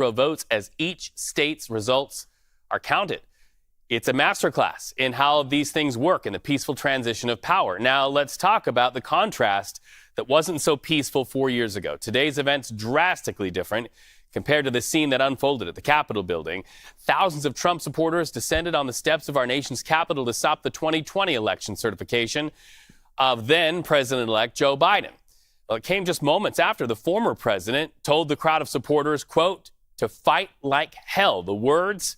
votes as each state's results are counted. It's a masterclass in how these things work in the peaceful transition of power. Now, let's talk about the contrast that wasn't so peaceful 4 years ago. Today's event's drastically different compared to the scene that unfolded at the Capitol building. Thousands of Trump supporters descended on the steps of our nation's Capitol to stop the 2020 election certification of then President-elect Joe Biden. Well, it came just moments after the former president told the crowd of supporters, quote, to fight like hell, the words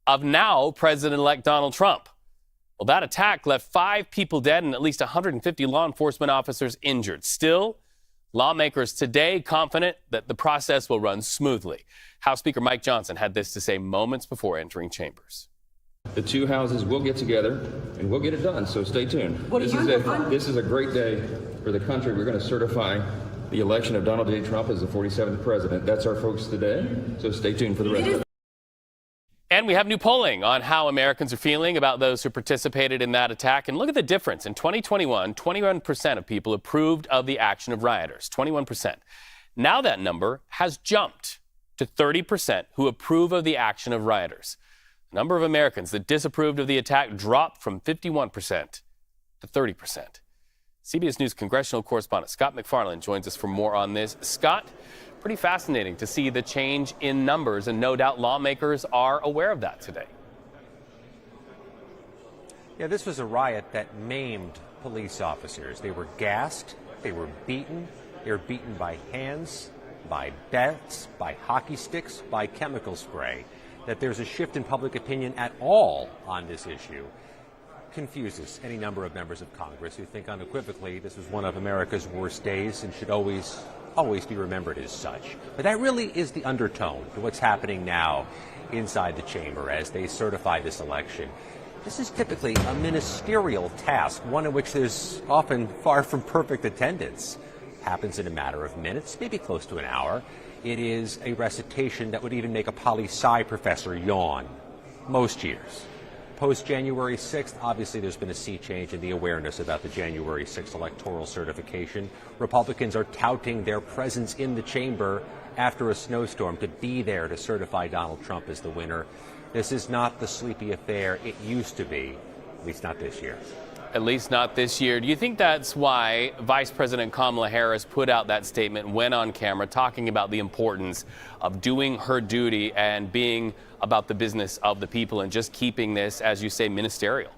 of now President-elect Donald Trump. Well, that attack left 5 people dead and at least 150 law enforcement officers injured. Still, lawmakers today confident that the process will run smoothly. House Speaker Mike Johnson had this to say moments before entering chambers. The two houses will get together and we'll get it done, so stay tuned. This is a great day for the country. We're going to certify the election of Donald J. Trump as the 47th president. That's our focus today, so stay tuned for the rest of it. And we have new polling on how Americans are feeling about those who participated in that attack. And look at the difference. In 2021, 21% of people approved of the action of rioters, 21%. Now that number has jumped to 30% who approve of the action of rioters. The number of Americans that disapproved of the attack dropped from 51% to 30%. CBS News congressional correspondent Scott McFarland joins us for more on this. Scott, pretty fascinating to see the change in numbers, and no doubt lawmakers are aware of that today. Yeah, this was a riot that maimed police officers. They were gassed, they were beaten by hands, by bats, by hockey sticks, by chemical spray. That there's a shift in public opinion at all on this issue confuses any number of members of Congress who think unequivocally this was one of America's worst days and should always be remembered as such. But that really is the undertone to what's happening now inside the chamber as they certify this election. This is typically a ministerial task, one in which there's often far from perfect attendance. Happens in a matter of minutes, maybe close to an hour. It is a recitation that would even make a poli-sci professor yawn most years. Post-January 6th, obviously there's been a sea change in the awareness about the January 6th electoral certification. Republicans are touting their presence in the chamber after a snowstorm to be there to certify Donald Trump as the winner. This is not the sleepy affair it used to be, at least not this year. At least not this year. Do you think that's why Vice President Kamala Harris put out that statement, went on camera, talking about the importance of doing her duty and being about the business of the people and just keeping this, as you say, ministerial?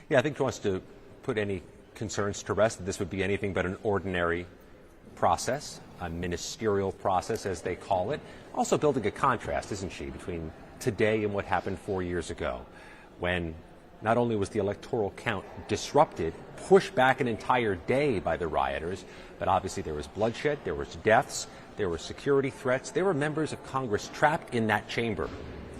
Yeah, I think she wants to put any concerns to rest that this would be anything but an ordinary process, a ministerial process, as they call it. Also building a contrast, isn't she, between today and what happened 4 years ago, when not only was the electoral count disrupted, pushed back an entire day by the rioters, but obviously there was bloodshed, there was deaths, there were security threats. There were members of Congress trapped in that chamber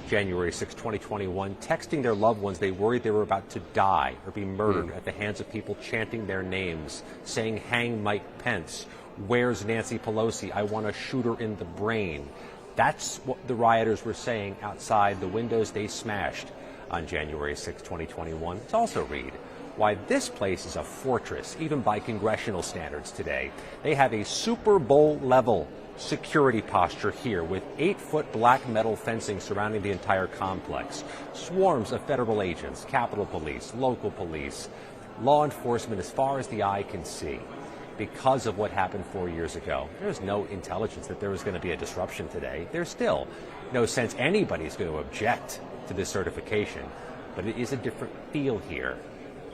January 6, 2021, texting their loved ones they worried they were about to die or be murdered at the hands of people chanting their names, saying, "Hang Mike Pence, where's Nancy Pelosi? I want to shoot her in the brain." That's what the rioters were saying outside the windows they smashed on January 6, 2021. Let's also read why this place is a fortress, even by congressional standards today. They have a Super Bowl level security posture here with 8-foot black metal fencing surrounding the entire complex. Swarms of federal agents, Capitol Police, local police, law enforcement as far as the eye can see. Because of what happened 4 years ago, there's no intelligence that there was going to be a disruption today. There's still no sense anybody's going to object to this certification, but it is a different feel here.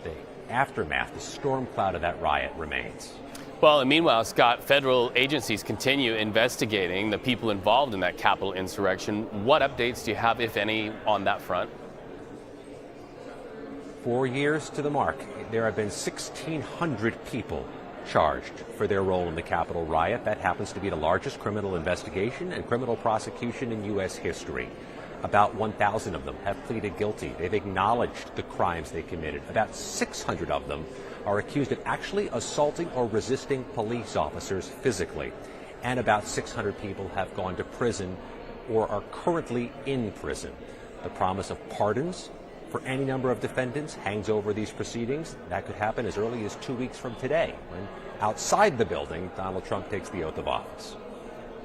The aftermath, the storm cloud of that riot remains. Well, and meanwhile, Scott, federal agencies continue investigating the people involved in that Capitol insurrection. What updates do you have, if any, on that front? 4 years to the mark, there have been 1,600 people charged for their role in the Capitol riot. That happens to be the largest criminal investigation and criminal prosecution in U.S. history. About 1,000 of them have pleaded guilty. They've acknowledged the crimes they committed. About 600 of them are accused of actually assaulting or resisting police officers physically. And about 600 people have gone to prison or are currently in prison. The promise of pardons for any number of defendants hangs over these proceedings. That could happen as early as 2 weeks from today, when outside the building, Donald Trump takes the oath of office.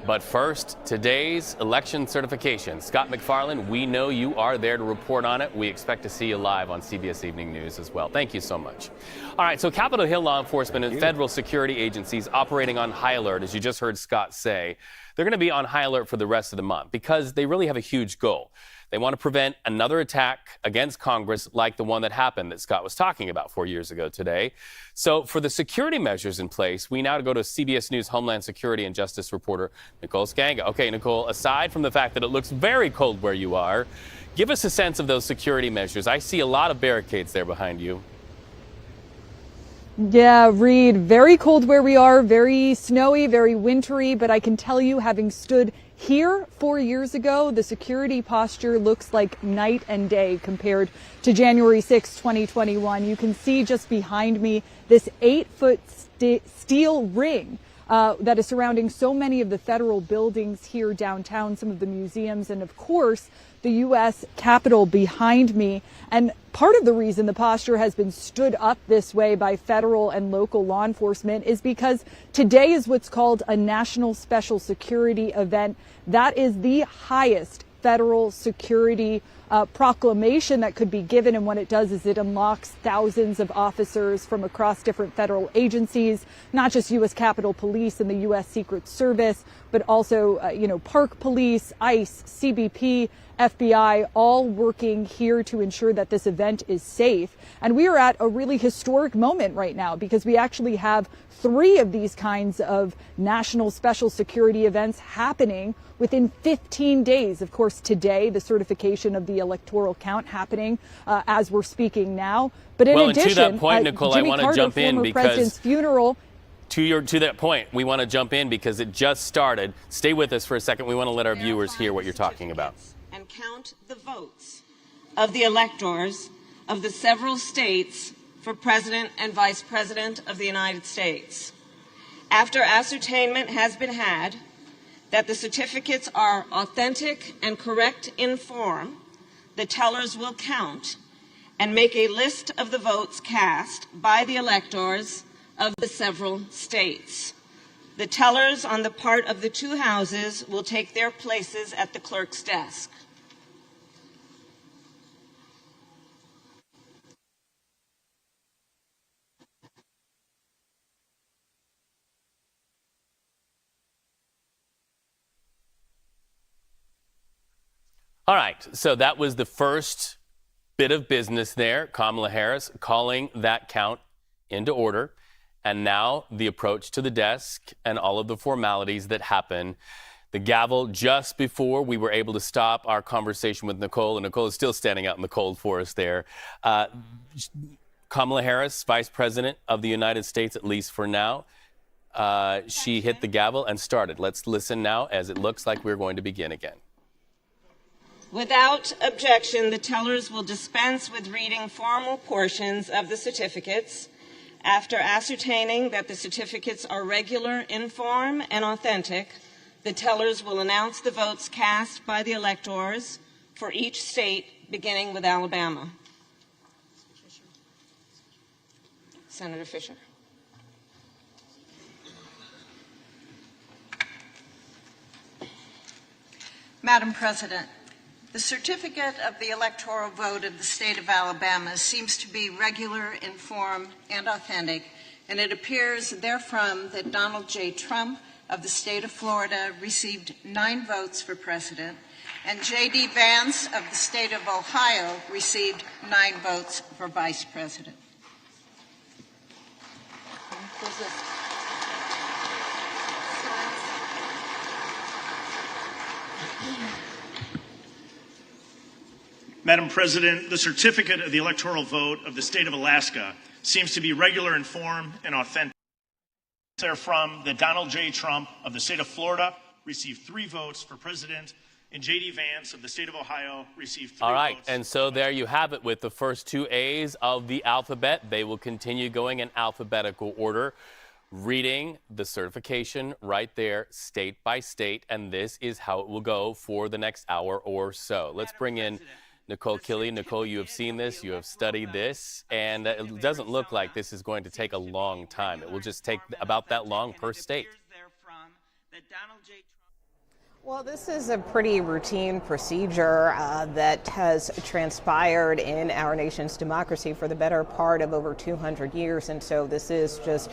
But first, today's election certification. Scott McFarland, we know you are there to report on it. We expect to see you live on CBS Evening News as well. Thank you so much. All right, so Capitol Hill law enforcement and federal security agencies operating on high alert, as you just heard Scott say, they're going to be on high alert for the rest of the month because they really have a huge goal. They want to prevent another attack against Congress like the one that happened that Scott was talking about 4 years ago today. So for the security measures in place, we now go to CBS News Homeland Security and Justice reporter Nicole Skanga. Okay, Nicole, aside from the fact that it looks very cold where you are, give us a sense of those security measures. I see a lot of barricades there behind you. Yeah, Reed, very cold where we are, very snowy, very wintry, but I can tell you, having stood here 4 years ago, the security posture looks like night and day compared to January 6, 2021. You can see just behind me this 8-foot steel ring that is surrounding so many of the federal buildings here downtown, some of the museums, and of course, the U.S. Capitol behind me. And part of the reason the posture has been stood up this way by federal and local law enforcement is because today is what's called a national special security event. That is the highest federal security proclamation that could be given. And what it does is it unlocks thousands of officers from across different federal agencies, not just U.S. Capitol Police and the U.S. Secret Service, but also, Park Police, ICE, CBP, FBI, all working here to ensure that this event is safe. And we are at a really historic moment right now because we actually have 3 of these kinds of national special security events happening within 15 days. Of course, today, the certification of the electoral count happening as we're speaking now. But in addition, to that point, Nicole, Jimmy I want to Carter, jump in former because president's funeral. To that point, we want to jump in because it just started. Stay with us for a second. We want to let our viewers hear what you're talking about. And count the votes of the electors of the several states for President and Vice President of the United States. After ascertainment has been had that the certificates are authentic and correct in form, the tellers will count and make a list of the votes cast by the electors of the several states. The tellers on the part of the 2 houses will take their places at the clerk's desk. All right, so that was the first bit of business there. Kamala Harris calling that count into order. And now the approach to the desk and all of the formalities that happen. The gavel just before we were able to stop our conversation with Nicole, and Nicole is still standing out in the cold for us there. Kamala Harris, Vice President of the United States, at least for now. She hit the gavel and started. Let's listen now as it looks like we're going to begin again. Without objection, the tellers will dispense with reading formal portions of the certificates. After ascertaining that the certificates are regular in form and authentic, the tellers will announce the votes cast by the electors for each state, beginning with Alabama. Senator Fisher. Madam President, the certificate of the electoral vote of the state of Alabama seems to be regular in form and authentic, and it appears therefrom that Donald J. Trump of the state of Florida received 9 votes for president, and J.D. Vance of the state of Ohio received 9 votes for vice president. Madam President, the certificate of the electoral vote of the state of Alaska seems to be regular in form and authentic. Therefrom, that Donald J. Trump of the state of Florida received 3 votes for president, and J.D. Vance of the state of Ohio received 3 votes. All right, and so there you have it with the first 2 A's of the alphabet. They will continue going in alphabetical order, reading the certification right there, state by state, and this is how it will go for the next hour or so. Let's bring in Nicole Killey. Nicole, you have seen this, you have studied this, and it doesn't look like this is going to take a long time. It will just take about that long per state. Well, this is a pretty routine procedure that has transpired in our nation's democracy for the better part of over 200 years. And so this is just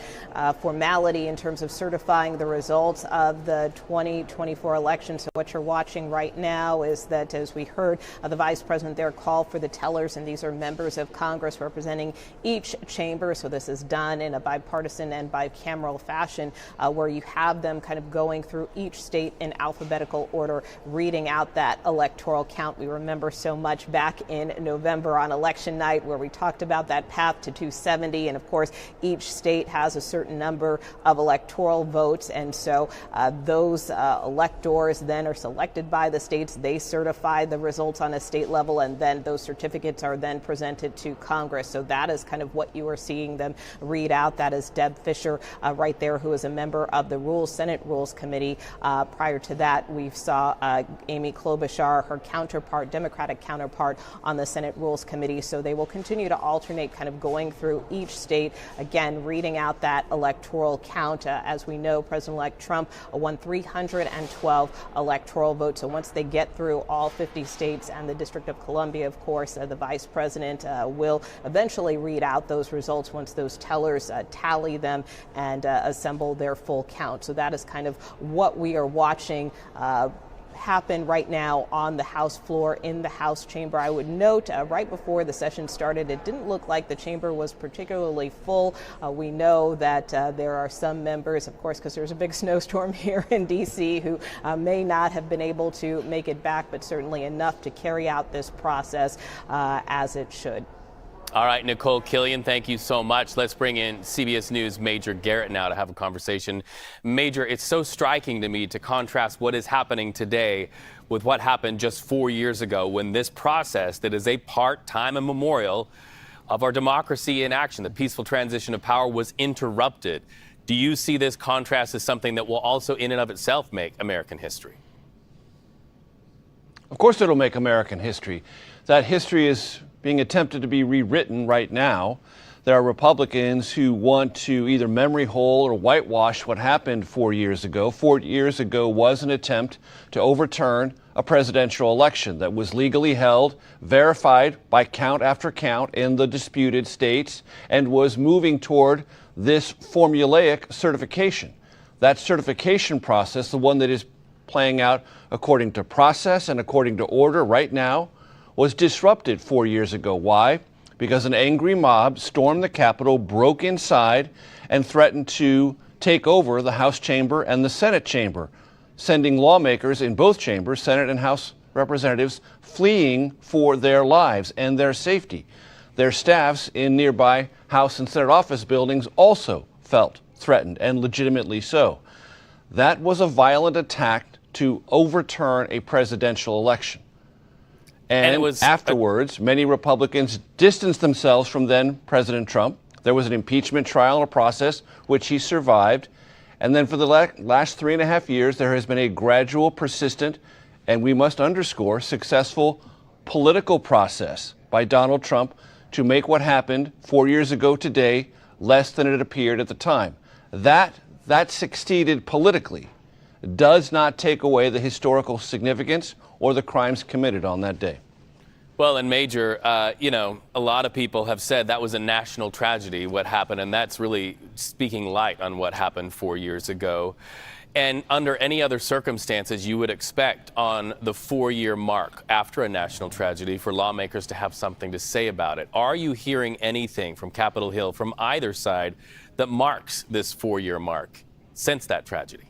formality in terms of certifying the results of the 2024 election. So what you're watching right now is that, as we heard the vice president there call for the tellers, and these are members of Congress representing each chamber. So this is done in a bipartisan and bicameral fashion where you have them kind of going through each state in alphabetical order, reading out that electoral count. We remember so much back in November on election night where we talked about that path to 270. And of course, each state has a certain number of electoral votes. And so those electors then are selected by the states. They certify the results on a state level, and then those certificates are then presented to Congress. So that is kind of what you are seeing them read out. That is Deb Fischer right there, who is a member of the Senate Rules Committee. Prior to that, we saw Amy Klobuchar, her counterpart, Democratic counterpart on the Senate Rules Committee. So they will continue to alternate kind of going through each state, again, reading out that electoral count. As we know, President-elect Trump won 312 electoral votes. So once they get through all 50 states and the District of Columbia, of course, the vice president will eventually read out those results once those tellers tally them and assemble their full count. So that is kind of what we are watching happen right now on the House floor in the House chamber. I would note right before the session started, it didn't look like the chamber was particularly full. We know that there are some members, of course, because there's a big snowstorm here in D.C., who may not have been able to make it back, but certainly enough to carry out this process as it should. All right, Nicole Killian, thank you so much. Let's bring in CBS News Major Garrett now to have a conversation. Major, it's so striking to me to contrast what is happening today with what happened just 4 years ago, when this process that is a part-time memorial of our democracy in action, the peaceful transition of power, was interrupted. Do you see this contrast as something that will also in and of itself make American history? Of course it'll make American history. That history is being attempted to be rewritten right now. There are Republicans who want to either memory hole or whitewash what happened 4 years ago. 4 years ago was an attempt to overturn a presidential election that was legally held, verified by count after count in the disputed states, and was moving toward this formulaic certification. That certification process, the one that is playing out according to process and according to order right now, was disrupted 4 years ago. Why? Because an angry mob stormed the Capitol, broke inside, and threatened to take over the House chamber and the Senate chamber, sending lawmakers in both chambers, Senate and House representatives, fleeing for their lives and their safety. Their staffs in nearby House and Senate office buildings also felt threatened, and legitimately so. That was a violent attack to overturn a presidential election. And it was afterwards, many Republicans distanced themselves from then President Trump. There was an impeachment trial and a process which he survived. And then for the last 3.5 years, there has been a gradual, persistent, and we must underscore, successful political process by Donald Trump to make what happened 4 years ago today less than it appeared at the time. That succeeded politically does not take away the historical significance or the crimes committed on that day. Well, and Major, a lot of people have said that was a national tragedy, what happened, and that's really speaking light on what happened 4 years ago. And under any other circumstances, you would expect on the 4-year mark after a national tragedy for lawmakers to have something to say about it. Are you hearing anything from Capitol Hill, from either side, that marks this 4-year mark since that tragedy?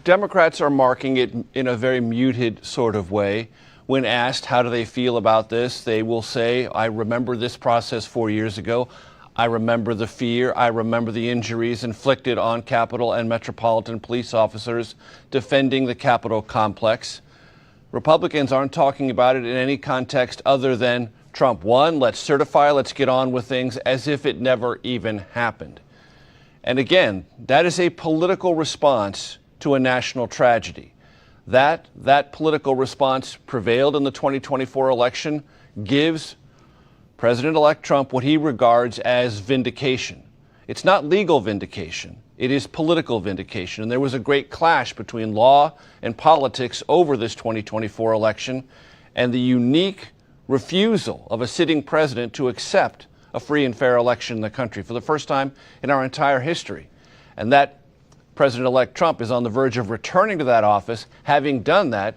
Democrats are marking it in a very muted sort of way. When asked how do they feel about this, they will say, I remember this process 4 years ago. I remember the fear. I remember the injuries inflicted on Capitol and Metropolitan police officers defending the Capitol complex. Republicans aren't talking about it in any context other than Trump won, let's certify, let's get on with things, as if it never even happened. And again, that is a political response to a national tragedy. That political response prevailed in the 2024 election, gives President-elect Trump what he regards as vindication. It's not legal vindication. It is political vindication. And there was a great clash between law and politics over this 2024 election and the unique refusal of a sitting president to accept a free and fair election in the country for the first time in our entire history. And that President-elect Trump is on the verge of returning to that office. Having done that,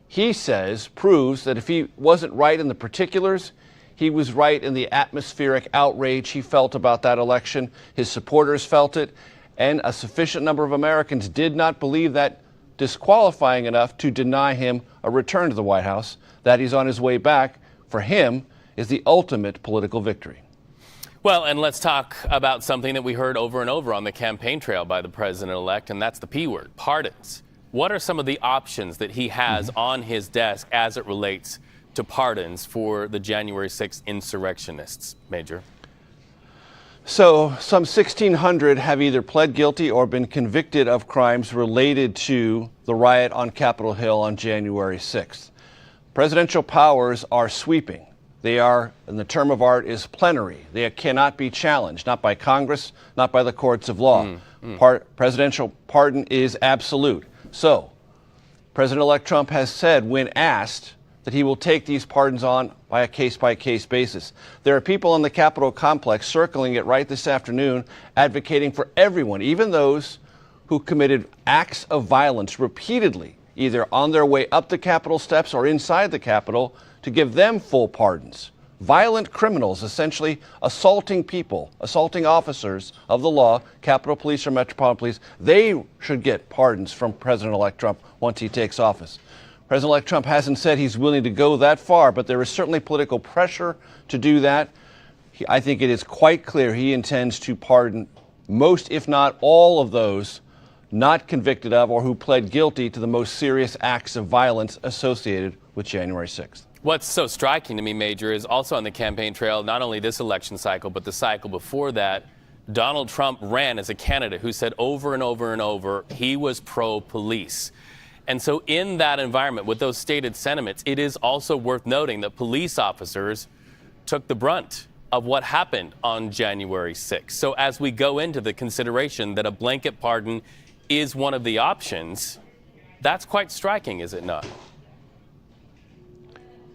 he says, proves that if he wasn't right in the particulars, he was right in the atmospheric outrage he felt about that election. His supporters felt it, and a sufficient number of Americans did not believe that disqualifying enough to deny him a return to the White House. That he's on his way back, for him, is the ultimate political victory. Well, and let's talk about something that we heard over and over on the campaign trail by the president-elect, and that's the P word, pardons. What are some of the options that he has on his desk as it relates to pardons for the January 6th insurrectionists, Major? So some 1,600 have either pled guilty or been convicted of crimes related to the riot on Capitol Hill on January 6th. Presidential powers are sweeping. They are, and the term of art is plenary. They cannot be challenged, not by Congress, not by the courts of law. Presidential pardon is absolute. So, President-elect Trump has said, when asked, that he will take these pardons on by a case-by-case basis. There are people in the Capitol complex circling it right this afternoon, advocating for everyone, even those who committed acts of violence repeatedly, either on their way up the Capitol steps or inside the Capitol, to give them full pardons. Violent criminals, essentially assaulting people, assaulting officers of the law, Capitol Police or Metropolitan Police, they should get pardons from President-elect Trump once he takes office. President-elect Trump hasn't said he's willing to go that far, but there is certainly political pressure to do that. I think it is quite clear he intends to pardon most, if not all, of those not convicted of or who pled guilty to the most serious acts of violence associated with January 6th. What's so striking to me, Major, is also on the campaign trail, not only this election cycle, but the cycle before that, Donald Trump ran as a candidate who said over and over and over he was pro-police. And so in that environment, with those stated sentiments, it is also worth noting that police officers took the brunt of what happened on January 6th. So as we go into the consideration that a blanket pardon is one of the options, that's quite striking, is it not?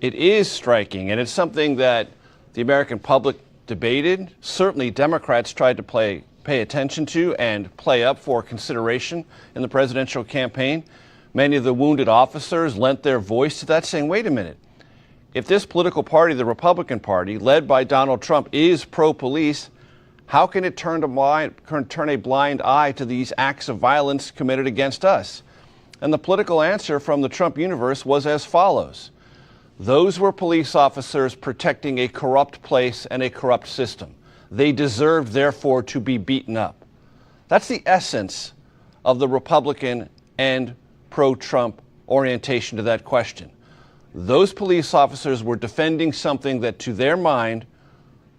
It is striking, and it's something that the American public debated. Certainly Democrats tried to pay attention to and play up for consideration in the presidential campaign. Many of the wounded officers lent their voice to that, saying, wait a minute, if this political party, the Republican Party, led by Donald Trump, is pro-police, how can it turn a blind eye to these acts of violence committed against us? And the political answer from the Trump universe was as follows. Those were police officers protecting a corrupt place and a corrupt system. They deserved, therefore, to be beaten up. That's the essence of the Republican and pro-Trump orientation to that question. Those police officers were defending something that, to their mind,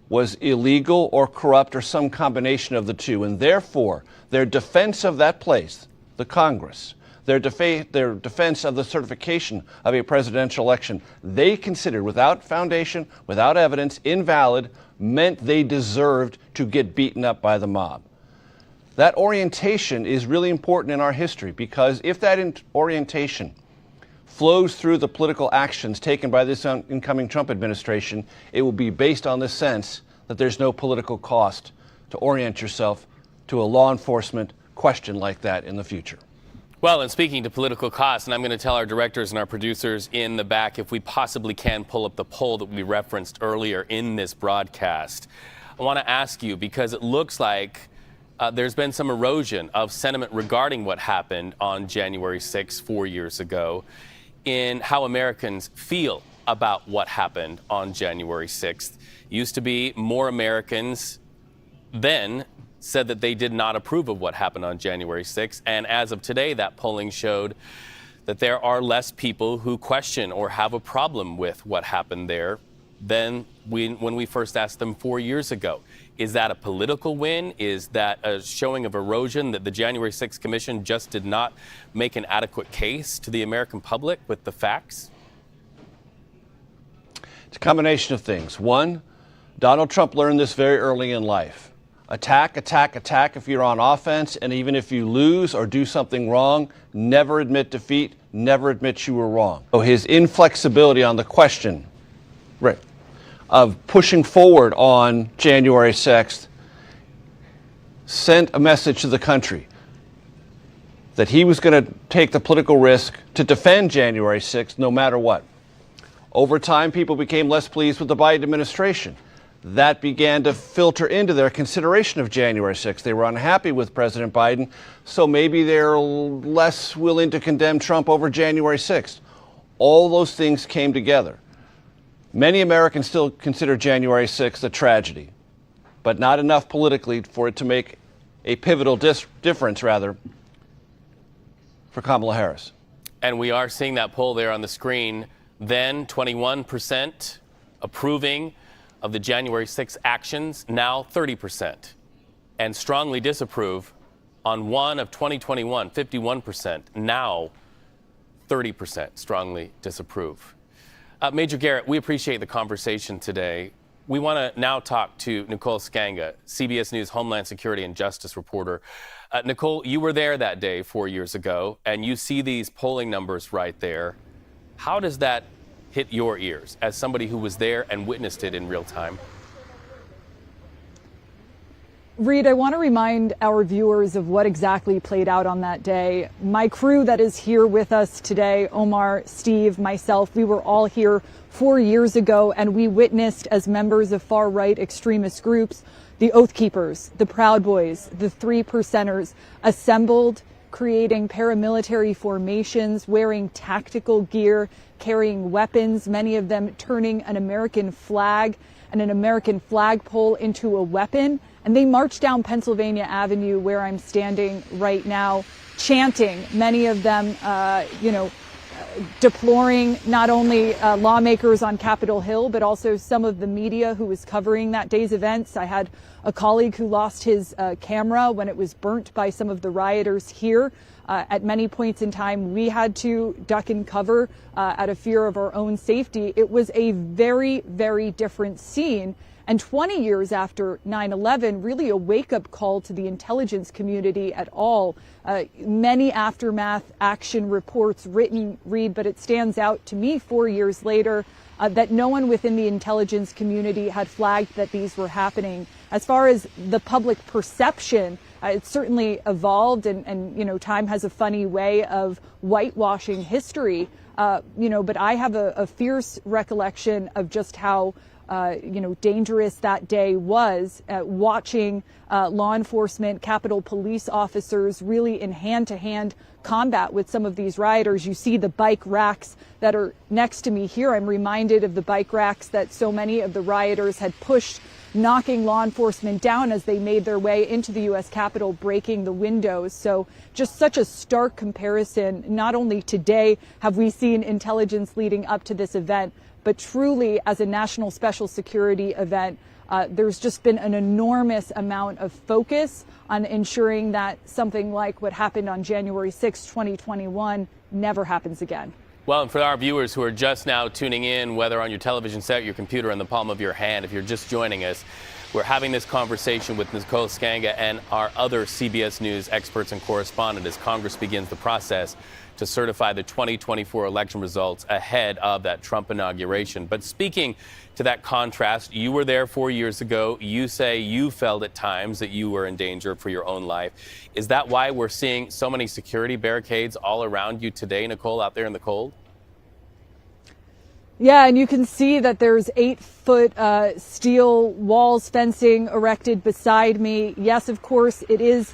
was illegal or corrupt or some combination of the two. And therefore, their defense of that place, the Congress, their defense of the certification of a presidential election, they considered without foundation, without evidence, invalid, meant they deserved to get beaten up by the mob. That orientation is really important in our history, because if that orientation flows through the political actions taken by this incoming Trump administration, it will be based on the sense that there's no political cost to orient yourself to a law enforcement question like that in the future. Well, and speaking to political costs, and I'm going to tell our directors and our producers in the back if we possibly can pull up the poll that we referenced earlier in this broadcast. I want to ask you, because it looks like there's been some erosion of sentiment regarding what happened on January 6th 4 years ago, in how Americans feel about what happened on January 6th. Used to be more Americans then said that they did not approve of what happened on January 6th. And as of today, that polling showed that there are less people who question or have a problem with what happened there than when we first asked them 4 years ago. Is that a political win? Is that a showing of erosion that the January 6th Commission just did not make an adequate case to the American public with the facts? It's a combination of things. One, Donald Trump learned this very early in life. Attack, attack, attack if you're on offense, and even if you lose or do something wrong, never admit defeat, never admit you were wrong. So his inflexibility on the question, right, of pushing forward on January 6th sent a message to the country that he was going to take the political risk to defend January 6th no matter what. Over time, people became less pleased with the Biden administration. That began to filter into their consideration of January 6th. They were unhappy with President Biden, so maybe they're less willing to condemn Trump over January 6th. All those things came together. Many Americans still consider January 6th a tragedy, but not enough politically for it to make a pivotal difference, rather, for Kamala Harris. And we are seeing that poll there on the screen. Then 21% approving of the January 6th actions, now 30%. And strongly disapprove on one of 2021, 51%, now 30% strongly disapprove. Major Garrett, we appreciate the conversation today. We want to now talk to Nicole Skanga, CBS News Homeland Security and Justice reporter. Nicole, you were there that day 4 years ago, and you see these polling numbers right there. How does that hit your ears as somebody who was there and witnessed it in real time? Reed, I want to remind our viewers of what exactly played out on that day. My crew that is here with us today, Omar, Steve, myself, we were all here 4 years ago, and we witnessed, as members of far-right extremist groups, the Oath Keepers, the Proud Boys, the 3 Percenters assembled, creating paramilitary formations, wearing tactical gear, carrying weapons, many of them turning an American flag and an American flagpole into a weapon. And they marched down Pennsylvania Avenue, where I'm standing right now, chanting, many of them, deploring not only lawmakers on Capitol Hill, but also some of the media who was covering that day's events. I had a colleague who lost his camera when it was burnt by some of the rioters here. At many points in time, we had to duck and cover out of fear of our own safety. It was a very, very different scene. And 20 years after 9/11, really a wake-up call to the intelligence community at all. Many aftermath action reports written, Reed, but it stands out to me 4 years later that no one within the intelligence community had flagged that these were happening. As far as the public perception, it's certainly evolved, and time has a funny way of whitewashing history, but I have a fierce recollection of just how dangerous that day was, watching law enforcement, Capitol Police officers really in hand-to-hand combat with some of these rioters. You see the bike racks that are next to me here. I'm reminded of the bike racks that so many of the rioters had pushed, knocking law enforcement down as they made their way into the U.S. Capitol, breaking the windows. So just such a stark comparison. Not only today have we seen intelligence leading up to this event, but truly as a national special security event, there's just been an enormous amount of focus on ensuring that something like what happened on January 6, 2021 never happens again. Well, and for our viewers who are just now tuning in, whether on your television set, your computer, in the palm of your hand, if you're just joining us, we're having this conversation with Nicole Skanga and our other CBS News experts and correspondent as Congress begins the process to certify the 2024 election results ahead of that Trump inauguration. But speaking to that contrast, you were there 4 years ago. You say you felt at times that you were in danger for your own life. Is that why we're seeing so many security barricades all around you today, Nicole, out there in the cold? Yeah, and you can see that there's 8-foot steel walls, fencing erected beside me. Yes, of course, it is,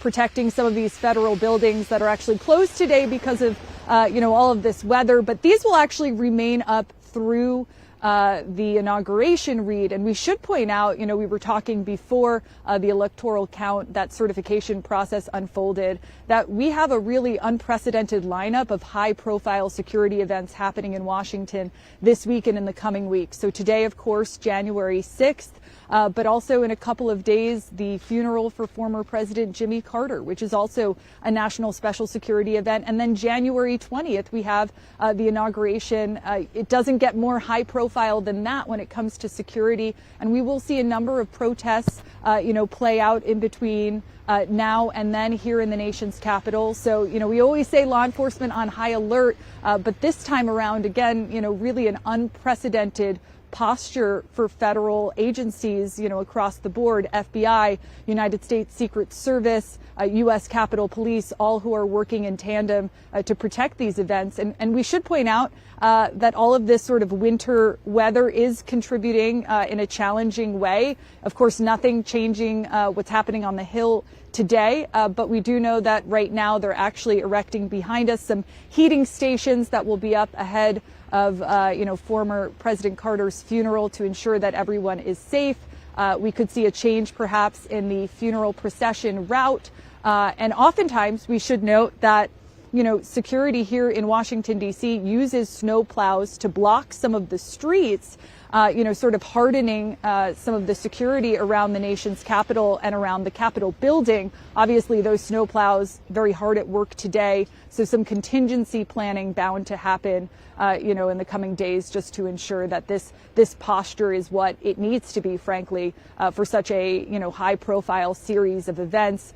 protecting some of these federal buildings that are actually closed today because of, all of this weather. But these will actually remain up through the inauguration, Reed. And we should point out, we were talking before the electoral count, that certification process unfolded, that we have a really unprecedented lineup of high-profile security events happening in Washington this week and in the coming weeks. So today, of course, January 6th. But also in a couple of days, the funeral for former President Jimmy Carter, which is also a national special security event. And then January 20th, we have the inauguration. It doesn't get more high profile profile than that when it comes to security. And we will see a number of protests, play out in between now and then here in the nation's capital. So, we always say law enforcement on high alert, but this time around, again, really an unprecedented posture for federal agencies, across the board, FBI, United States Secret Service, U.S. Capitol Police, all who are working in tandem to protect these events. And we should point out that all of this sort of winter weather is contributing in a challenging way. Of course, nothing changing what's happening on the Hill today, but we do know that right now they're actually erecting behind us some heating stations that will be up ahead of former President Carter's funeral to ensure that everyone is safe. We could see a change perhaps in the funeral procession route. And oftentimes we should note that, security here in Washington, D.C. uses snow plows to block some of the streets, sort of hardening some of the security around the nation's capital and around the Capitol building. Obviously, those snow plows very hard at work today. So some contingency planning bound to happen, in the coming days, just to ensure that this posture is what it needs to be, frankly, for such a, high profile series of events.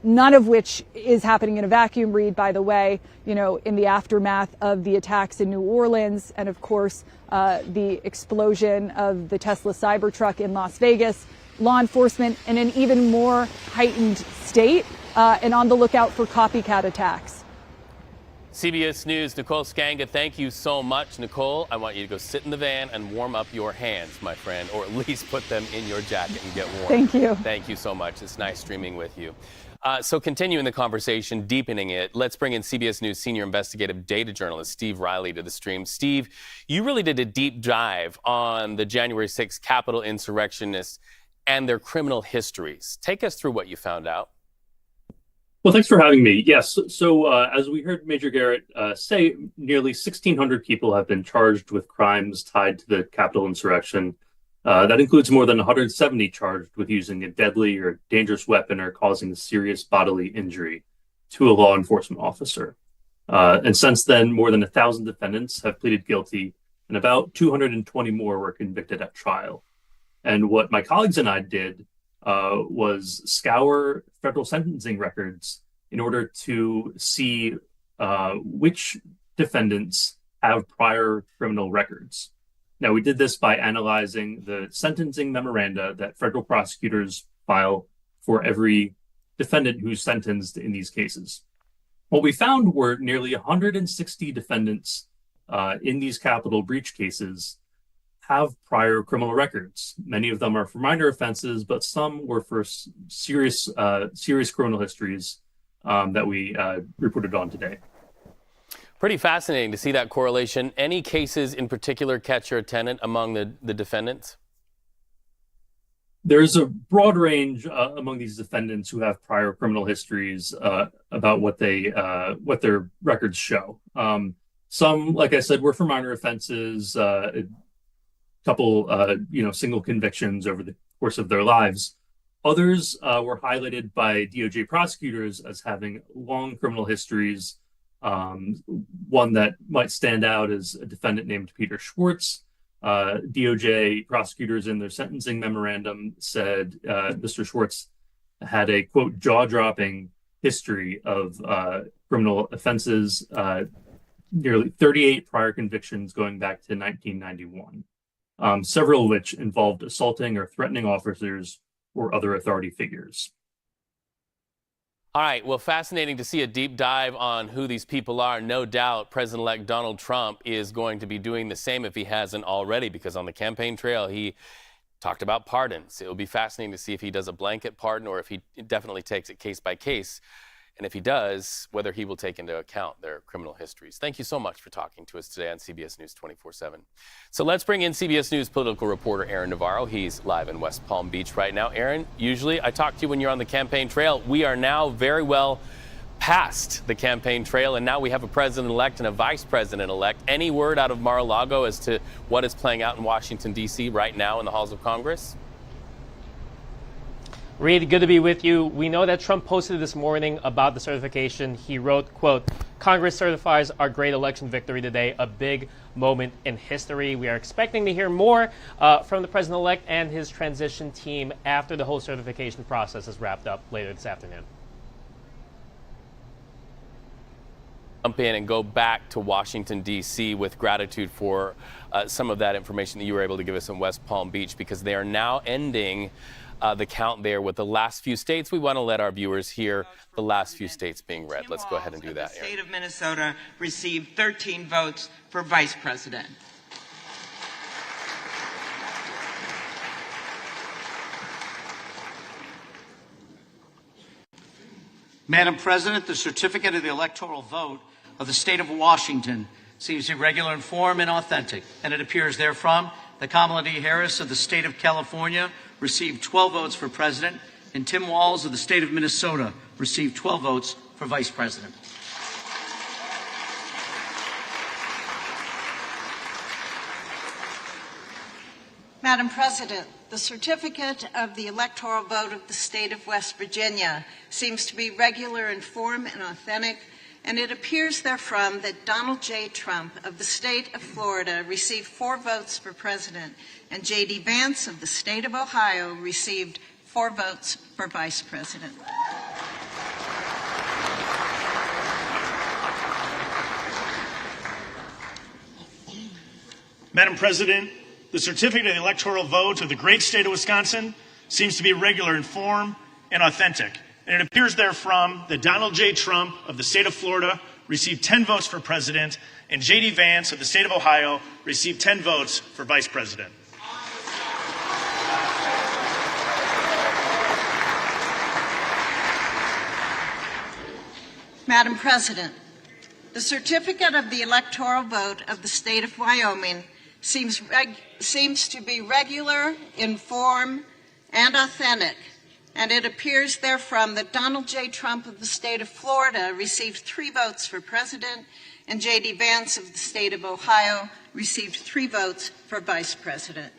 None of which is happening in a vacuum, Reed, by the way, in the aftermath of the attacks in New Orleans and, of course, the explosion of the Tesla Cybertruck in Las Vegas. Law enforcement in an even more heightened state and on the lookout for copycat attacks. CBS News' Nicole Skanga, thank you so much. Nicole, I want you to go sit in the van and warm up your hands, my friend, or at least put them in your jacket and get warm. Thank you. Thank you so much. It's nice streaming with you. So continuing the conversation, deepening it, let's bring in CBS News senior investigative data journalist Steve Riley to the stream. Steve, you really did a deep dive on the January 6th Capitol insurrectionists and their criminal histories. Take us through what you found out. Well, thanks for having me. Yes. So as we heard Major Garrett say, nearly 1,600 people have been charged with crimes tied to the Capitol insurrection. That includes more than 170 charged with using a deadly or dangerous weapon or causing serious bodily injury to a law enforcement officer. And since then, more than 1,000 defendants have pleaded guilty, and about 220 more were convicted at trial. And what my colleagues and I did was scour federal sentencing records in order to see which defendants have prior criminal records. Now, we did this by analyzing the sentencing memoranda that federal prosecutors file for every defendant who's sentenced in these cases. What we found were nearly 160 defendants in these Capitol breach cases have prior criminal records. Many of them are for minor offenses, but some were for serious criminal histories that we reported on today. Pretty fascinating to see that correlation. Any cases in particular catch your attention among the defendants? There's a broad range among these defendants who have prior criminal histories about what their records show. Some, like I said, were for minor offenses, a couple, single convictions over the course of their lives. Others were highlighted by DOJ prosecutors as having long criminal histories. One that might stand out is a defendant named Peter Schwartz. DOJ prosecutors in their sentencing memorandum said Mr. Schwartz had a, quote, jaw-dropping history of criminal offenses, nearly 38 prior convictions going back to 1991, several of which involved assaulting or threatening officers or other authority figures. All right, well, fascinating to see a deep dive on who these people are. No doubt President-elect Donald Trump is going to be doing the same if he hasn't already, because on the campaign trail, he talked about pardons. It will be fascinating to see if he does a blanket pardon or if he definitely takes it case by case. And if he does, whether he will take into account their criminal histories. Thank you so much for talking to us today on CBS News 24/7. So let's bring in CBS News political reporter Aaron Navarro. He's live in West Palm Beach right now. Aaron, usually I talk to you when you're on the campaign trail. We are now very well past the campaign trail, and now we have a president-elect and a vice president-elect. Any word out of Mar-a-Lago as to what is playing out in Washington, D.C. right now in the halls of Congress? Reed, good to be with you. We know that Trump posted this morning about the certification. He wrote, quote, "Congress certifies our great election victory today, a big moment in history." We are expecting to hear more from the president-elect and his transition team after the whole certification process is wrapped up later this afternoon. Jump in and go back to Washington, D.C. with gratitude for some of that information that you were able to give us in West Palm Beach, because they are now ending the count there with the last few states. We want to let our viewers hear the last few states being read. Let's go ahead and do that. The state of Minnesota received 13 votes for vice president. Madam President, the certificate of the electoral vote of the state of Washington seems irregular in form and authentic, and it appears therefrom that Kamala D. Harris of the state of California received 12 votes for president, and Tim Walz of the state of Minnesota received 12 votes for vice president. Madam President, the certificate of the electoral vote of the state of West Virginia seems to be regular in form and authentic, and it appears therefrom that Donald J. Trump of the state of Florida received 4 votes for president, and J.D. Vance of the state of Ohio received 4 votes for vice president. Madam President, the certificate of the electoral vote of the great state of Wisconsin seems to be regular in form and authentic, and it appears therefrom that Donald J. Trump of the state of Florida received 10 votes for president, and J.D. Vance of the state of Ohio received 10 votes for vice president. Madam President, the certificate of the electoral vote of the state of Wyoming seems to be regular in form and authentic, and it appears therefrom that Donald J. Trump of the state of Florida received 3 votes for president, and J.D. Vance of the state of Ohio received 3 votes for vice president.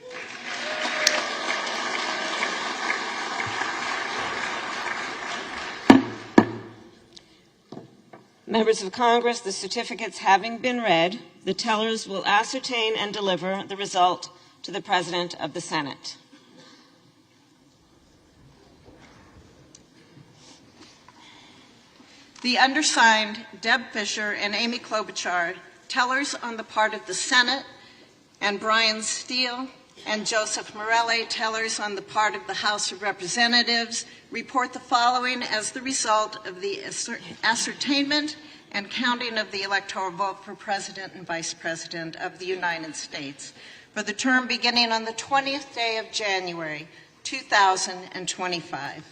Members of Congress, the certificates having been read, the tellers will ascertain and deliver the result to the President of the Senate. The undersigned, Deb Fisher and Amy Klobuchar, tellers on the part of the Senate, and Brian Steele and Joseph Morelli, tellers on the part of the House of Representatives, report the following as the result of the ascertainment and counting of the electoral vote for President and Vice President of the United States for the term beginning on the 20th day of January, 2025.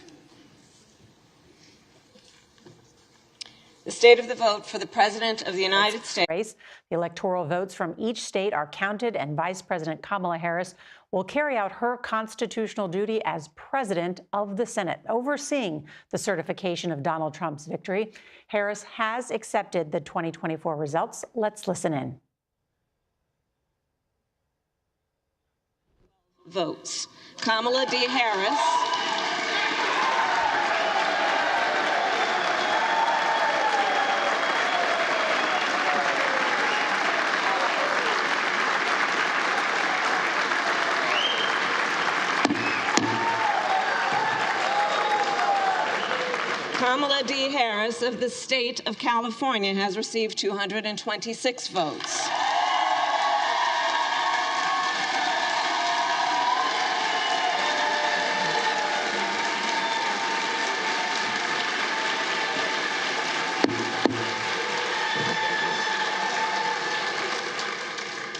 The state of the vote for the President of the United States. The electoral votes from each state are counted, and Vice President Kamala Harris will carry out her constitutional duty as President of the Senate, overseeing the certification of Donald Trump's victory. Harris has accepted the 2024 results. Let's listen in. Votes. Kamala D. Harris. Kamala D. Harris of the state of California has received 226 votes.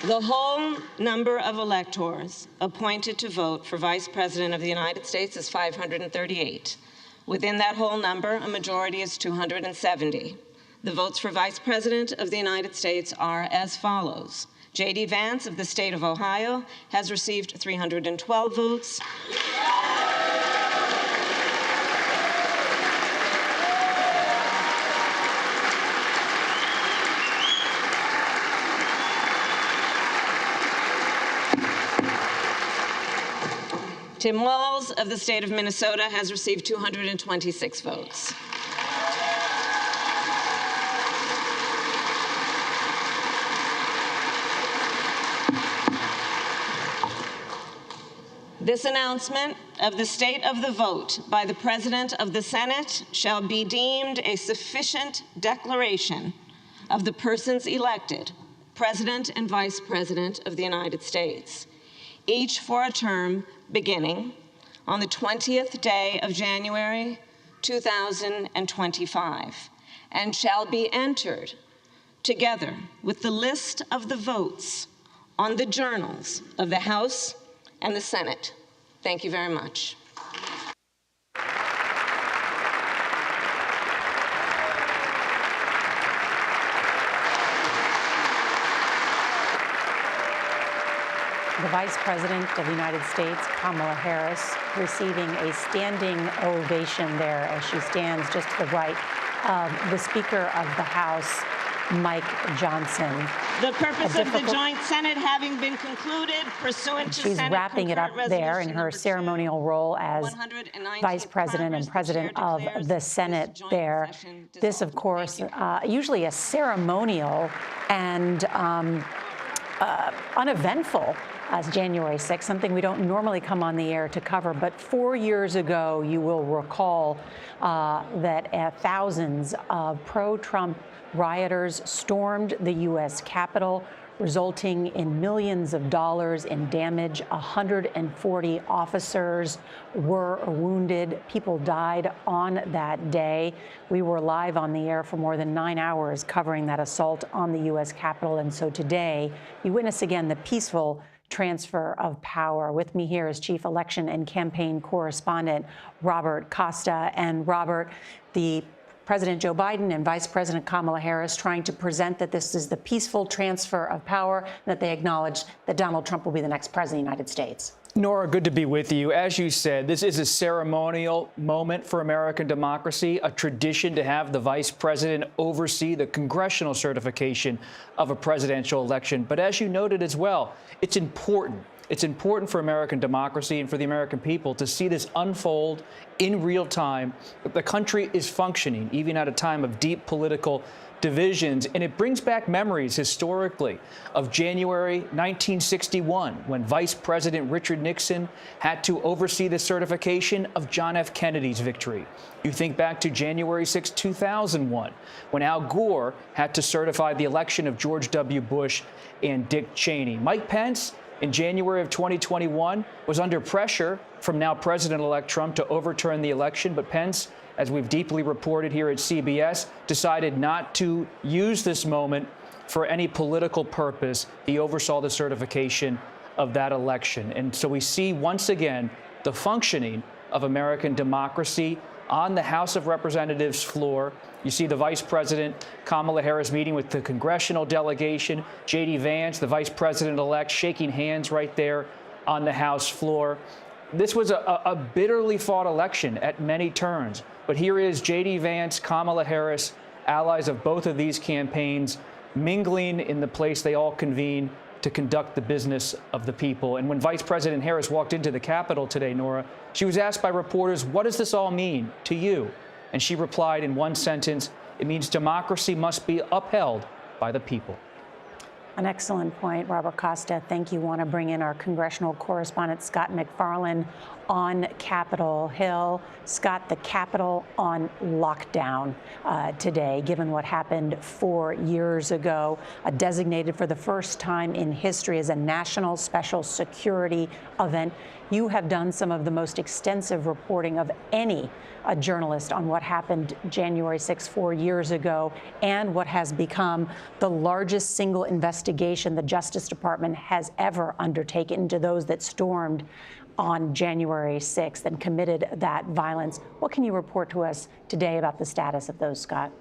The whole number of electors appointed to vote for Vice President of the United States is 538. Within that whole number, a majority is 270. The votes for Vice President of the United States are as follows. J.D. Vance of the state of Ohio has received 312 votes. Tim Walz of the state of Minnesota has received 226 votes. This announcement of the state of the vote by the President of the Senate shall be deemed a sufficient declaration of the persons elected President and Vice President of the United States, each for a term beginning on the 20th day of January 2025, and shall be entered together with the list of the votes on the journals of the House and the Senate. Thank you very much. The Vice President of the United States, Kamala Harris, receiving a standing ovation there as she stands just to the right of the Speaker of the House, Mike Johnson. The purpose of the Joint Senate having been concluded pursuant to She's Senate wrapping it up there in her ceremonial role as Vice President and President of the Senate there. This, of course, usually a ceremonial and uneventful as January 6th, something we don't normally come on the air to cover. But 4 years ago, you will recall that thousands of pro-Trump rioters stormed the U.S. Capitol, resulting in millions of dollars in damage. 140 officers were wounded. People died on that day. We were live on the air for more than 9 hours covering that assault on the U.S. Capitol. And so today, you witness again the peaceful transfer of power. With me here is Chief Election and Campaign Correspondent Robert Costa. And Robert, the President Joe Biden and Vice President Kamala Harris trying to present that this is the peaceful transfer of power, and that they acknowledge that Donald Trump will be the next president of the United States. Nora, good to be with you. As you said, this is a ceremonial moment for American democracy, a tradition to have the vice president oversee the congressional certification of a presidential election. But as you noted as well, it's important. It's important for American democracy and for the American people to see this unfold in real time. The country is functioning, even at a time of deep political divisions. And it brings back memories historically of January 1961, when Vice President Richard Nixon had to oversee the certification of John F. Kennedy's victory. You think back to January 6, 2001, when Al Gore had to certify the election of George W. Bush and Dick Cheney. Mike Pence, in January of 2021, was under pressure from now President-elect Trump to overturn the election. But Pence, as we've deeply reported here at CBS, decided not to use this moment for any political purpose. He oversaw the certification of that election. And so we see once again the functioning of American democracy on the House of Representatives floor. You see the Vice President, Kamala Harris, meeting with the congressional delegation, J.D. Vance, the Vice President-elect, shaking hands right there on the House floor. This was a bitterly fought election at many turns. But here is J.D. Vance, Kamala Harris, allies of both of these campaigns, mingling in the place they all convene to conduct the business of the people. And when Vice President Harris walked into the Capitol today, Nora, she was asked by reporters, what does this all mean to you? And she replied in one sentence, it means democracy must be upheld by the people. An excellent point, Robert Costa. Thank you. Want to bring in our congressional correspondent, Scott McFarland, on Capitol Hill. Scott, the Capitol on lockdown today, given what happened 4 years ago, designated for the first time in history as a national special security event. You have done some of the most extensive reporting of any journalist on what happened January 6, 4 years ago, and what has become the largest single investigation the Justice Department has ever undertaken into those that stormed on January 6th and committed that violence. What can you report to us today about the status of those, Scott?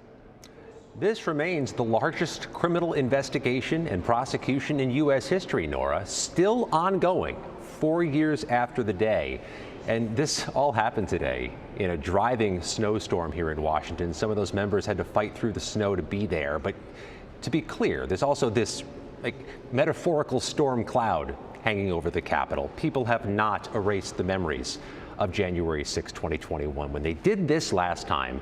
This remains the largest criminal investigation and prosecution in U.S. history, Nora, still ongoing 4 years after the day. And this all happened today in a driving snowstorm here in Washington. Some of those members had to fight through the snow to be there. But to be clear, there's also this like metaphorical storm cloud hanging over the Capitol. People have not erased the memories of January 6, 2021. When they did this last time,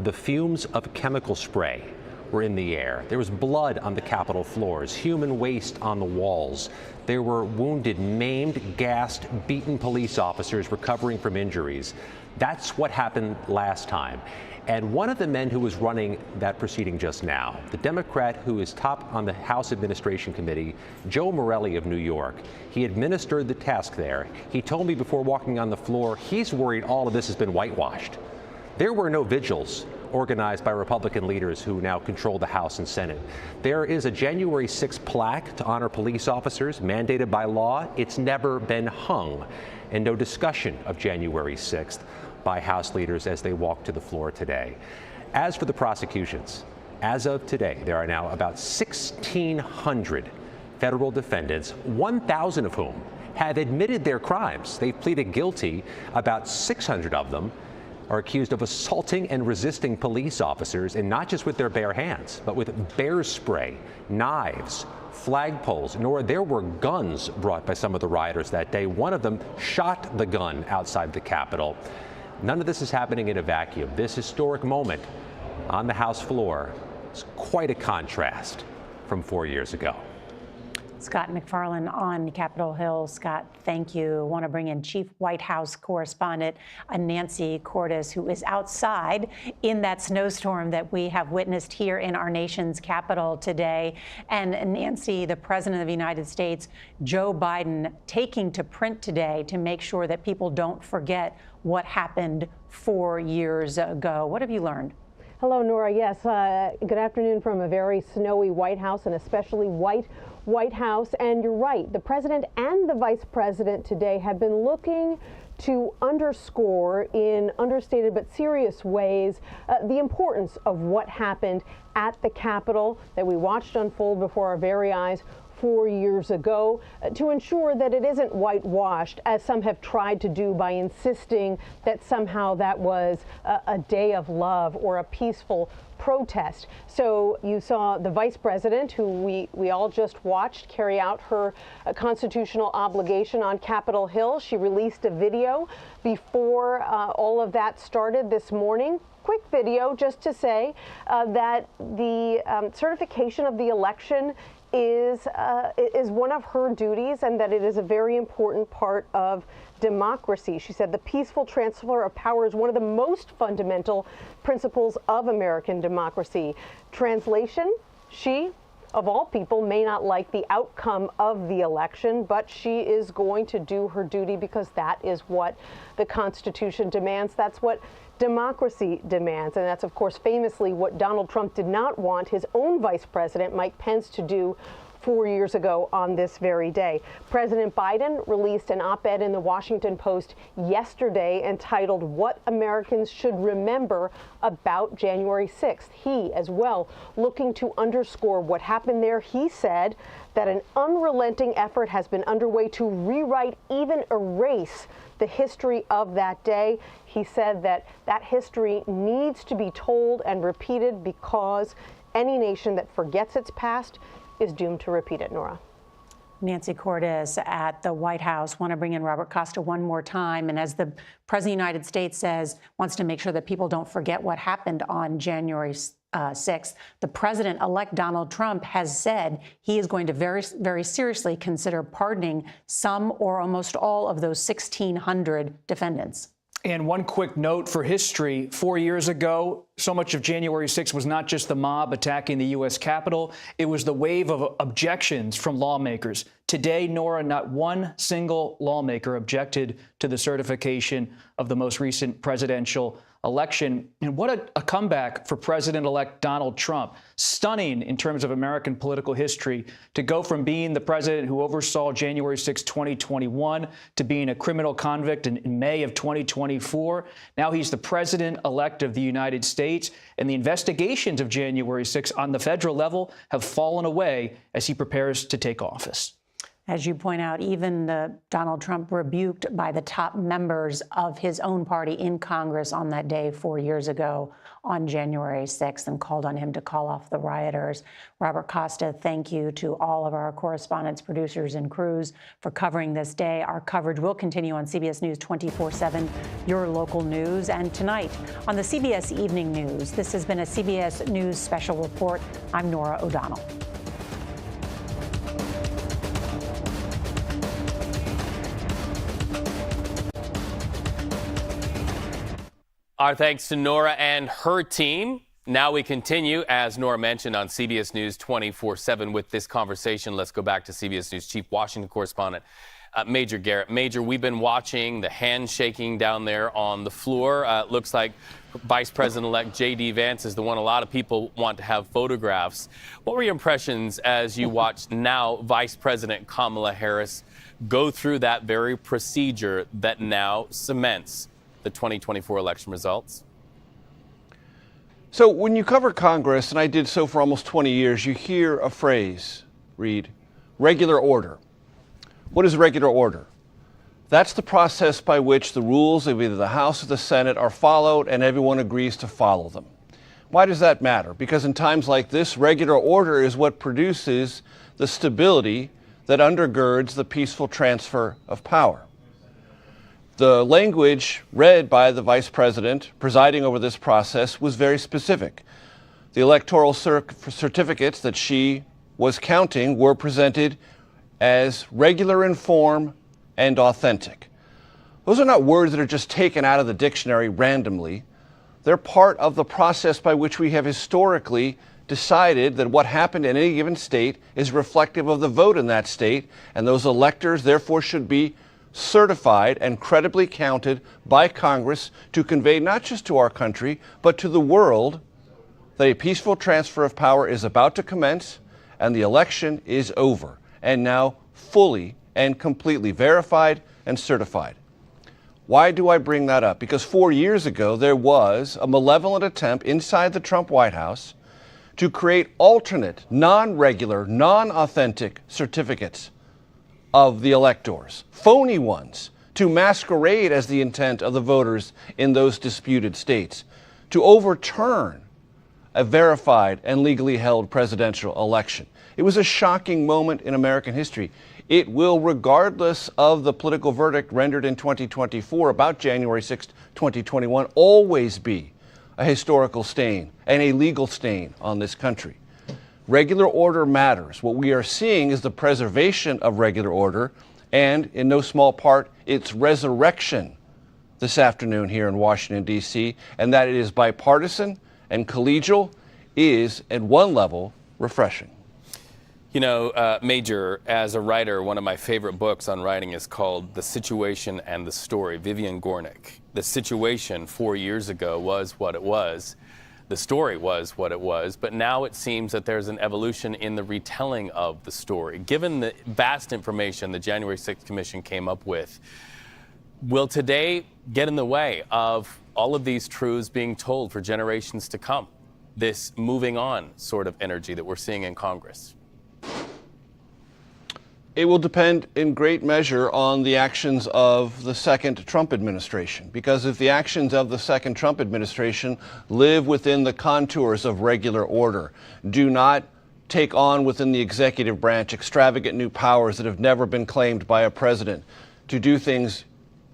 the fumes of chemical spray were in the air. There was blood on the Capitol floors, human waste on the walls. There were wounded, maimed, gassed, beaten police officers recovering from injuries. That's what happened last time. And one of the men who was running that proceeding just now, the Democrat who is top on the House Administration Committee, Joe Morelli of New York, he administered the task there. He told me before walking on the floor, he's worried all of this has been whitewashed. There were no vigils organized by Republican leaders who now control the House and Senate. There is a January 6 plaque to honor police officers mandated by law. It's never been hung, and no discussion of January 6th by House leaders as they walk to the floor today. As for the prosecutions, as of today, there are now about 1,600 federal defendants, 1,000 of whom have admitted their crimes. They've pleaded guilty. About 600 of them are accused of assaulting and resisting police officers, and not just with their bare hands, but with bear spray, knives, flagpoles. Nor there were guns brought by some of the rioters that day. One of them shot the gun outside the Capitol. None of this is happening in a vacuum. This historic moment on the House floor is quite a contrast from 4 years ago. Scott McFarland on Capitol Hill. Scott, thank you. I want to bring in Chief White House correspondent Nancy Cordes, who is outside in that snowstorm that we have witnessed here in our nation's capital today. And Nancy, the President of the United States, Joe Biden, taking to print today to make sure that people don't forget what happened 4 years ago. What have you learned? Hello, Nora. Yes, good afternoon from a very snowy White House, and especially White House. And you're right, the president and the vice president today have been looking to underscore in understated but serious ways the importance of what happened at the Capitol that we watched unfold before our very eyes 4 years ago, to ensure that it isn't whitewashed, as some have tried to do by insisting that somehow that was a day of love or a peaceful protest. So you saw the vice president, who we all just watched carry out her constitutional obligation on Capitol Hill. She released a video before all of that started this morning. Quick video just to say that the certification of the election is one of her duties, and that it is a very important part of democracy. She said the peaceful transfer of power is one of the most fundamental principles of American democracy. Translation, she, of all people, may not like the outcome of the election, but she is going to do her duty because that is what the Constitution demands. That's what democracy demands. And that's, of course, famously what Donald Trump did not want his own vice president, Mike Pence, to do 4 years ago on this very day. President Biden released an op-ed in the Washington Post yesterday entitled "What Americans Should Remember About January 6th." He, as well, looking to underscore what happened there. He said that an unrelenting effort has been underway to rewrite, even erase, the history of that day. He said that that history needs to be told and repeated because any nation that forgets its past is doomed to repeat it, Nora. Nancy Cordes at the White House. Want to bring in Robert Costa one more time. And as the President of the United States says, wants to make sure that people don't forget what happened on January 6th, the President-elect Donald Trump has said he is going to very seriously consider pardoning some or almost all of those 1,600 defendants. And one quick note for history. 4 years ago, so much of January 6th was not just the mob attacking the U.S. Capitol. It was the wave of objections from lawmakers. Today, Nora, not one single lawmaker objected to the certification of the most recent presidential election. And what a comeback for President-elect Donald Trump. Stunning in terms of American political history to go from being the president who oversaw January 6, 2021 to being a criminal convict in May of 2024. Now he's the president-elect of the United States, and the investigations of January 6 on the federal level have fallen away as he prepares to take office. As you point out, even Donald Trump rebuked by the top members of his own party in Congress on that day 4 years ago on January 6th and called on him to call off the rioters. Robert Costa, thank you to all of our correspondents, producers, and crews for covering this day. Our coverage will continue on CBS News 24/7, your local news. And tonight on the CBS Evening News, this has been a CBS News Special Report. I'm Norah O'Donnell. Our thanks to Nora and her team. Now we continue, as Nora mentioned, on CBS News 24/7 with this conversation. Let's go back to CBS News Chief Washington correspondent, Major Garrett. Major, we've been watching the handshaking down there on the floor. Looks like Vice President-elect J.D. Vance is the one a lot of people want to have photographs. What were your impressions as you watched now Vice President Kamala Harris go through that very procedure that now cements the 2024 election results? So when you cover Congress, and I did so for almost 20 years, you hear a phrase, read, regular order. What is regular order? That's the process by which the rules of either the House or the Senate are followed and everyone agrees to follow them. Why does that matter? Because in times like this, regular order is what produces the stability that undergirds the peaceful transfer of power. The language read by the vice president presiding over this process was very specific. The electoral certificates that she was counting were presented as regular in form and authentic. Those are not words that are just taken out of the dictionary randomly. They're part of the process by which we have historically decided that what happened in any given state is reflective of the vote in that state, and those electors therefore should be certified and credibly counted by Congress to convey not just to our country, but to the world that a peaceful transfer of power is about to commence and the election is over and now fully and completely verified and certified. Why do I bring that up? Because 4 years ago, there was a malevolent attempt inside the Trump White House to create alternate, non-regular, non-authentic certificates of the electors, phony ones, to masquerade as the intent of the voters in those disputed states, to overturn a verified and legally held presidential election. It was a shocking moment in American history. It will, regardless of the political verdict rendered in 2024 about January 6, 2021, always be a historical stain and a legal stain on this country. Regular order matters. What we are seeing is the preservation of regular order and, in no small part, its resurrection this afternoon here in Washington, D.C., and that it is bipartisan and collegial is, at one level, refreshing. You know, Major, as a writer, one of my favorite books on writing is called The Situation and the Story, Vivian Gornick. The situation 4 years ago was what it was. The story was what it was, but now it seems that there's an evolution in the retelling of the story. Given the vast information the January 6th Commission came up with, will today get in the way of all of these truths being told for generations to come? This moving on sort of energy that we're seeing in Congress? It will depend in great measure on the actions of the second Trump administration, because if the actions of the second Trump administration live within the contours of regular order, do not take on within the executive branch extravagant new powers that have never been claimed by a president to do things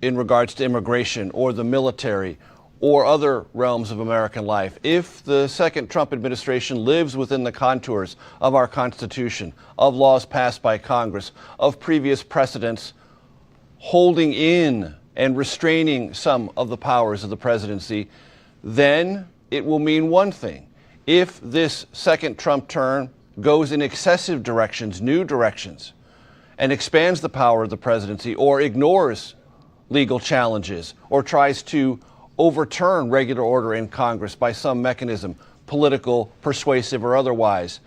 in regards to immigration or the military or other realms of American life. If the second Trump administration lives within the contours of our Constitution, of laws passed by Congress, of previous precedents, holding in and restraining some of the powers of the presidency, then it will mean one thing. If this second Trump term goes in excessive directions, new directions, and expands the power of the presidency or ignores legal challenges or tries to overturn regular order in Congress by some mechanism, political, persuasive, or otherwise,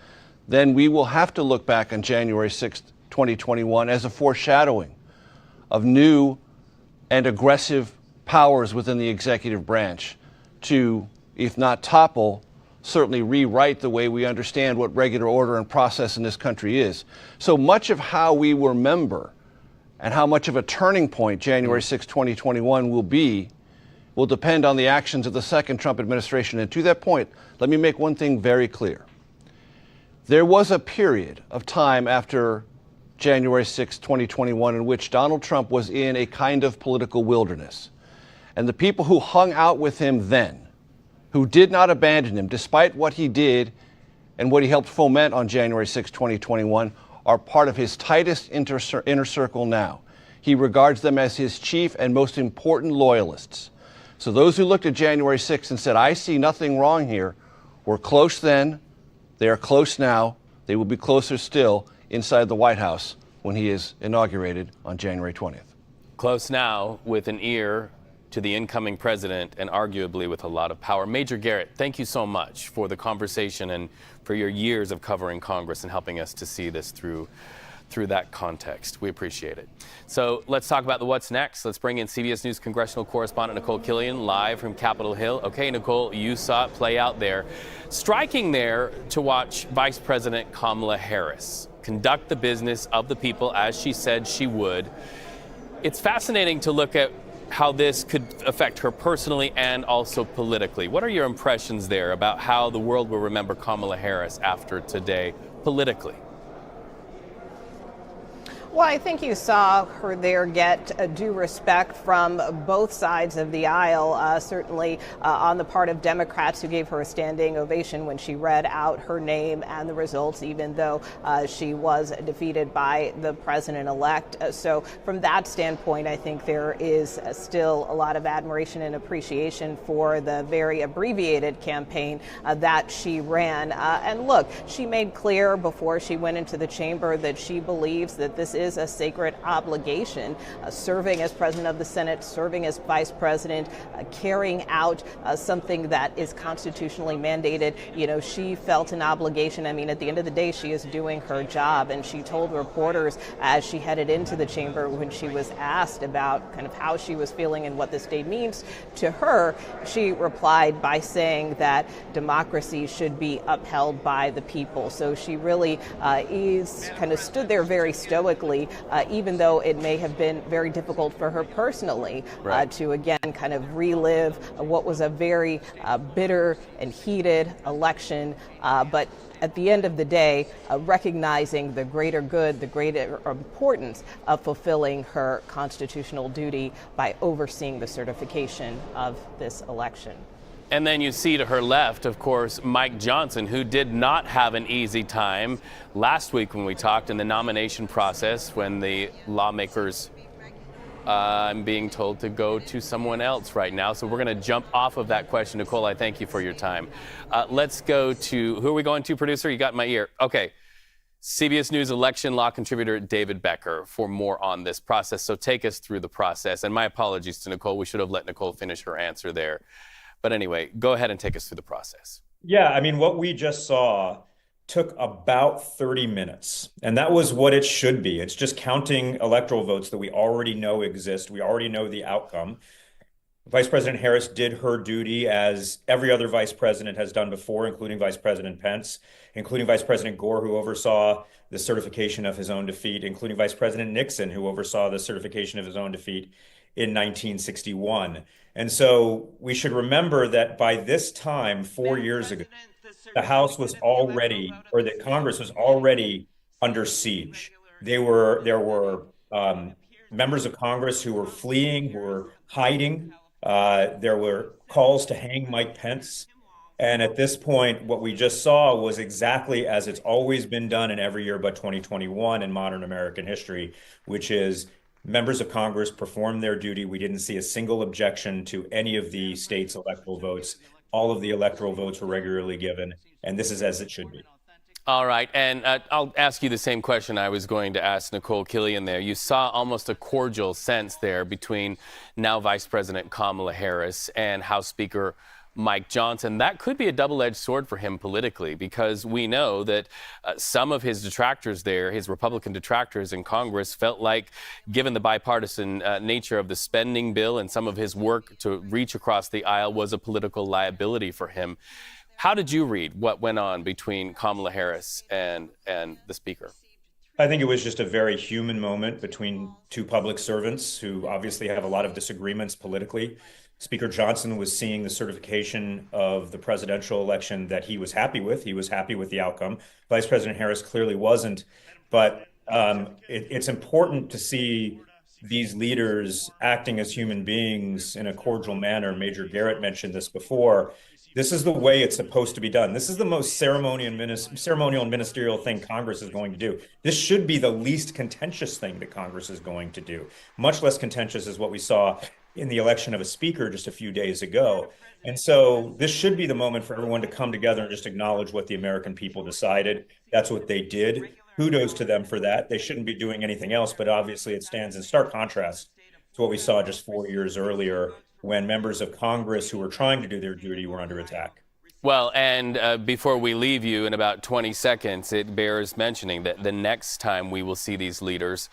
then we will have to look back on January 6th, 2021 as a foreshadowing of new and aggressive powers within the executive branch to, if not topple, certainly rewrite the way we understand what regular order and process in this country is. So much of how we remember and how much of a turning point January 6, 2021 will depend on the actions of the second Trump administration. And to that point, let me make one thing very clear. There was a period of time after January 6, 2021, in which Donald Trump was in a kind of political wilderness. And the people who hung out with him then, who did not abandon him, despite what he did and what he helped foment on January 6, 2021, are part of his tightest inner circle now. He regards them as his chief and most important loyalists. So those who looked at January 6th and said, I see nothing wrong here, were close then, they are close now, they will be closer still inside the White House when he is inaugurated on January 20th. Close now with an ear to the incoming president and arguably with a lot of power. Major Garrett, thank you so much for the conversation and for your years of covering Congress and helping us to see this through that context. We appreciate it. So let's talk about the what's next. Let's bring in CBS News congressional correspondent Nicole Killion live from Capitol Hill. Okay, Nicole, you saw it play out there. Striking there to watch Vice President Kamala Harris conduct the business of the people as she said she would. It's fascinating to look at how this could affect her personally and also politically. What are your impressions there about how the world will remember Kamala Harris after today politically? Well, I think you saw her there get due respect from both sides of the aisle, certainly on the part of Democrats who gave her a standing ovation when she read out her name and the results, even though she was defeated by the president-elect. So from that standpoint, I think there is still a lot of admiration and appreciation for the very abbreviated campaign that she ran. And look, she made clear before she went into the chamber that she believes that this is a sacred obligation, serving as president of the Senate, serving as vice president, carrying out something that is constitutionally mandated. You know, she felt an obligation. I mean, at the end of the day, she is doing her job. And she told reporters as she headed into the chamber when she was asked about kind of how she was feeling and what this day means to her, she replied by saying that democracy should be upheld by the people. So she really is kind of stood there very stoically, even though it may have been very difficult for her personally to again kind of relive what was a very bitter and heated election. But at the end of the day, recognizing the greater good, the greater importance of fulfilling her constitutional duty by overseeing the certification of this election. And then you see to her left, of course, Mike Johnson, who did not have an easy time last week when we talked in the nomination process when the lawmakers, I'm being told to go to someone else right now. So we're going to jump off of that question. Nicole, I thank you for your time. Let's go to, who are we going to, producer? You got my ear. Okay. CBS News election law contributor David Becker for more on this process. So take us through the process. And my apologies to Nicole. We should have let Nicole finish her answer there. But anyway, go ahead and take us through the process. Yeah, I mean, what we just saw took about 30 minutes, and that was what it should be. It's just counting electoral votes that we already know exist. We already know the outcome. Vice President Harris did her duty as every other vice president has done before, including Vice President Pence, including Vice President Gore, who oversaw the certification of his own defeat, including Vice President Nixon, who oversaw the certification of his own defeat in 1961. And so we should remember that by this time, 4 years ago, the House was already, or the Congress was already under siege. There were members of Congress who were fleeing, who were hiding. There were calls to hang Mike Pence. And at this point, what we just saw was exactly as it's always been done in every year but 2021 in modern American history, which is members of Congress performed their duty. We didn't see a single objection to any of the state's electoral votes. All of the electoral votes were regularly given, and this is as it should be. All right, and I'll ask you the same question I was going to ask Nicole Killion there. You saw almost a cordial sense there between now Vice President Kamala Harris and House Speaker Mike Johnson. That could be a double-edged sword for him politically, because we know that some of his detractors there, his Republican detractors in Congress, felt like, given the bipartisan nature of the spending bill and some of his work to reach across the aisle, was a political liability for him. How did you read what went on between Kamala Harris and the speaker? I think it was just a very human moment between two public servants who obviously have a lot of disagreements politically. Speaker Johnson was seeing the certification of the presidential election that he was happy with. He was happy with the outcome. Vice President Harris clearly wasn't. But it's important to see these leaders acting as human beings in a cordial manner. Major Garrett mentioned this before. This is the way it's supposed to be done. This is the most ceremonial and ministerial thing Congress is going to do. This should be the least contentious thing that Congress is going to do. Much less contentious is what we saw in the election of a speaker just a few days ago. And so this should be the moment for everyone to come together and just acknowledge what the American people decided. That's what they did. Kudos to them for that. They shouldn't be doing anything else, but obviously it stands in stark contrast to what we saw just 4 years earlier when members of Congress who were trying to do their duty were under attack. Well, and before we leave you in about 20 seconds, it bears mentioning that the next time we will see these leaders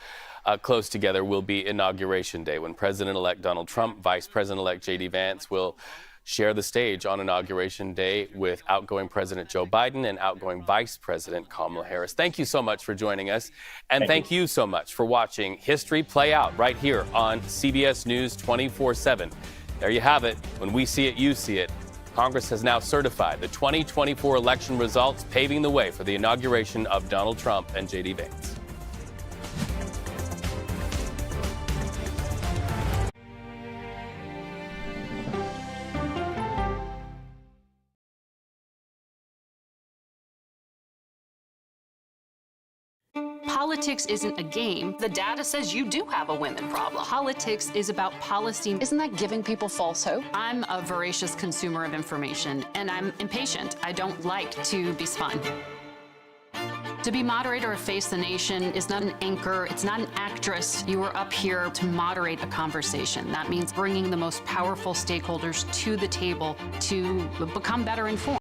close together will be Inauguration Day, when President-elect Donald Trump, Vice President-elect J.D. Vance will share the stage on Inauguration Day with outgoing President Joe Biden and outgoing Vice President Kamala Harris. Thank you so much for joining us. And thank you so much for watching history play out right here on CBS News 24/7. There you have it. When we see it, you see it. Congress has now certified the 2024 election results, paving the way for the inauguration of Donald Trump and J.D. Vance. Politics isn't a game. The data says you do have a women problem. Politics is about policy. Isn't that giving people false hope? I'm a voracious consumer of information, and I'm impatient. I don't like to be spun. To be moderator of Face the Nation is not an anchor. It's not an actress. You are up here to moderate a conversation. That means bringing the most powerful stakeholders to the table to become better informed.